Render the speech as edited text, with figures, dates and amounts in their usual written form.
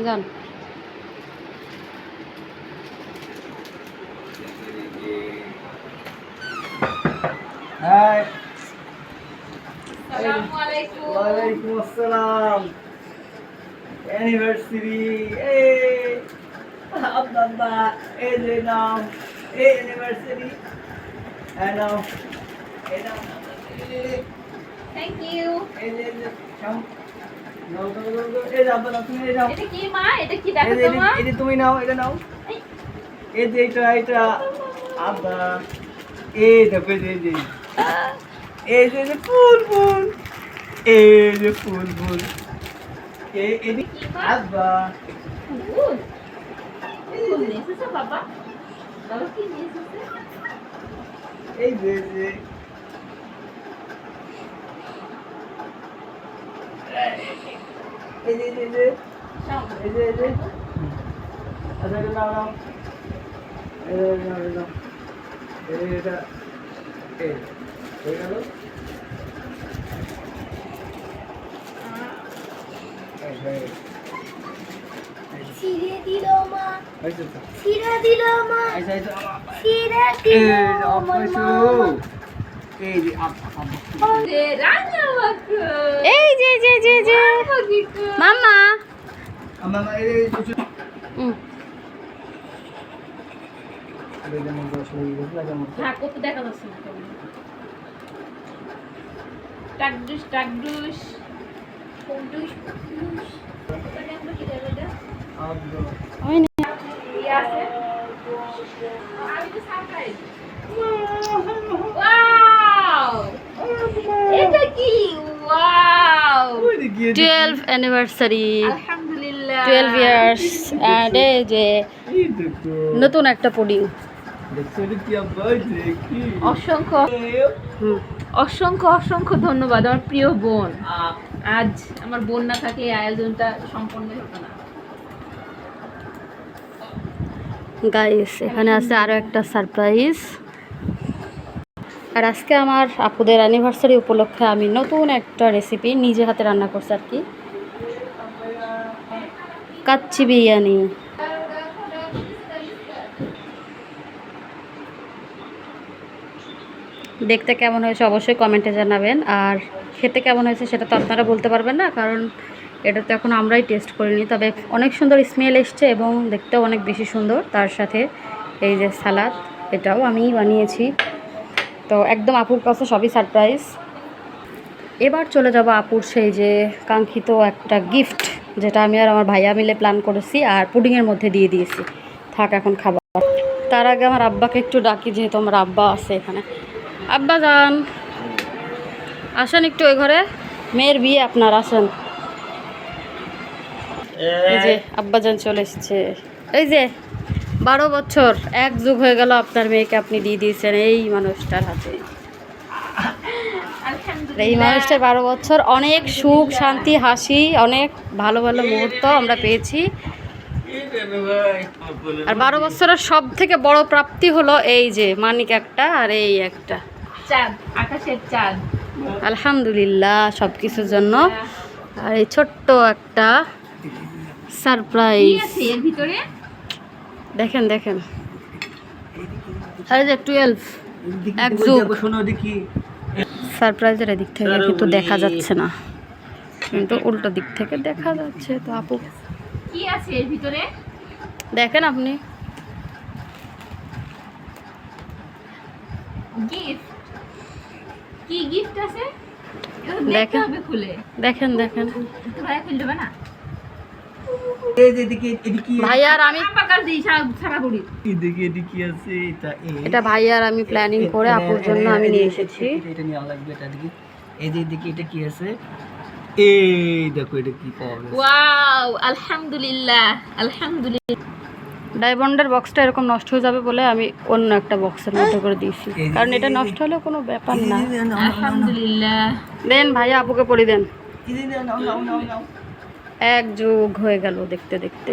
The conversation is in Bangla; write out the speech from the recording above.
যান। হাই, আসসালামু আলাইকুম। ওয়ালাইকুম আসসালাম। অ্যানিভার্সারি, এই আব্বা, এই যে নাও, এই অ্যানিভার্সারি, এই নাও, এই নাও, থ্যাংক ইউ। এই যে নাও, নাও, নাও, নাও, নাও, এই যে আব্বা নাও, তুমি এই নাও, এটা কি মা? এটা কি এই দেখো যে তো মা? এই যে তুমি নাও, এটা নাও, এই, এই যে এটা আব্বা, এই দেখো এই যে এই যে ফুল ফুল, এই যে ফুল ফুল, এই যে আব্বা, ফুল। ফুল নিয়ে এসেছো বাবা? বাবা কি নিয়ে এসেছে? এই যে এই যে এই যে নাও। এই যে এই যে আচ্ছা এটা নাও নাও, এই নাও এই নাও, এই এটা এই হয়ে গেল। ছিঁড়ে দিল মা, হয়েছে তো? ছিঁড়ে দিল মা, আচ্ছা আচ্ছা ছিঁড়ে এই দিল যে অফ আমার হয়েছে, মা। এই যে আব্বা যে রান্না বাকু। এই যে মাম্মা। আমার এই কিছু হুম। যেমন রসগোল্লা গেছে না যেমন হ্যাঁ, কত দেখা যাচ্ছে না কেমন। টাকডুস টাকডুস। ফুলটুস, ফুলটুস। এটা দেখো কি দেবে এটা? আব্বা ওই নে। কি আছে? আমি তো সারপ্রাইজ। ওয়াও! এটা কি? ওয়াও! ওই যে গিয়ে 12 অ্যানিভার্সারি, আলহামদুলিল্লাহ। 12 ইয়ার্স এন্ড এই যে এই দেখো নতুন একটা পুডিং। দেখছো এটা কি আব্বা, এই যে কি অসংখ্য হুম। অসংখ্য অসংখ্য ধন্যবাদ আমার প্রিয় বোন। আজ আমার বোন না থাকলে এই আয়োজনটা সম্পন্ন হতো না। গাইস এখানে আছে আরো একটা সারপ্রাইজ। আর আজকে আমার আপুদের অ্যানিভার্সারি উপলক্ষে আমি নতুন একটা রেসিপি নিজে হাতে রান্না করছি আর কি, কাচ্চি বিরিয়ানি। দেখতে কেমন হয়েছে অবশ্যই কমেন্টে জানাবেন, আর খেতে কেমন হয়েছে সেটা তো আপনারা বলতে পারবেন না, কারণ এটা তো এখন আমরাই টেস্ট করিনি। তবে অনেক সুন্দর স্মেল এসছে এবং দেখতেও অনেক বেশি সুন্দর। তার সাথে এই যে সালাদ, এটাও আমিই বানিয়েছি। তো একদম আপুর কাছে সবই সারপ্রাইজ। এবার চলে যাব আপুর সেই যে কাঙ্ক্ষিত একটা গিফট, যেটা আমি আর আমার ভাইয়া মিলে প্ল্যান করেছি আর পুডিংয়ের মধ্যে দিয়ে দিয়েছি। থাক এখন খাবার। তার আগে আমার আব্বাকে একটু ডাকি, যেহেতু আমার আব্বা আছে এখানে। আব্বা যান, আসেন একটু ওই ঘরে, মেয়ের বিয়ে আপনার, আসেন। এই যে আব্বা যান চলে এসেছে। এই যে 12 বছর এক যুগ হয়ে গেল আপনার মেয়েকে আপনি দিয়ে দিয়েছেন এই মানুষটার হাতে। এই মানুষটার 12 বছর, অনেক সুখ শান্তি হাসি, অনেক ভালো ভালো মুহূর্ত আমরা পেয়েছি। আর 12 বছরের সব থেকে বড় প্রাপ্তি হলো এই যে মানিক একটা আর এই একটা। চাঁদ, আকাশের চাঁদ। আলহামদুলিল্লাহ সব কিছুর জন্য। আর এই ছোট্ট একটা কি সারপ্রাইজ আছে এর ভিতরে? দেখেন দেখেন। আরে যে 12 এক যুগ। শোনো দেখি সারপ্রাইজের এদিক থেকে কিন্তু দেখা যাচ্ছে না, কিন্তু উল্টো দিক থেকে দেখা যাচ্ছে। তো আপু কি আছে এর ভিতরে? দেখেন আপনি। গিফট। কি গিফট আছে? এটা তো দেখতে দেখেন। হবে খুলে। দেখেন দেখেন তো ভাই খুলে দেবে না? এই যে এদিকে এদিকে ভাইয়া আর আমি, আমার কাছে দিই সারা বুড়ি। এদিকে এদিকে আছে এটা এটা ভাইয়া আর আমি প্ল্যানিং করে আপুর জন্য আমি নিয়ে এসেছি। এটা নিয়ে লাগবে, এটা দিকে এই যে এদিকে এটা কি আছে, এই দেখো এটা কি পাওয়া গেছে। ওয়াও! আলহামদুলিল্লাহ আলহামদুলিল্লাহ। ডায়মন্ডের বক্সটা এরকম নষ্ট হয়ে যাবে বলে আমি অন্য একটা বক্সের মধ্যে করে দিয়েছি, কারণ এটা নষ্ট হলেও কোনো ব্যাপার না। আলহামদুলিল্লাহ। দেন ভাইয়া আপুকে পরি দেন। এই যে নাও নাও নাও নাও। এক যুগ হয়ে গেল দেখতে দেখতে।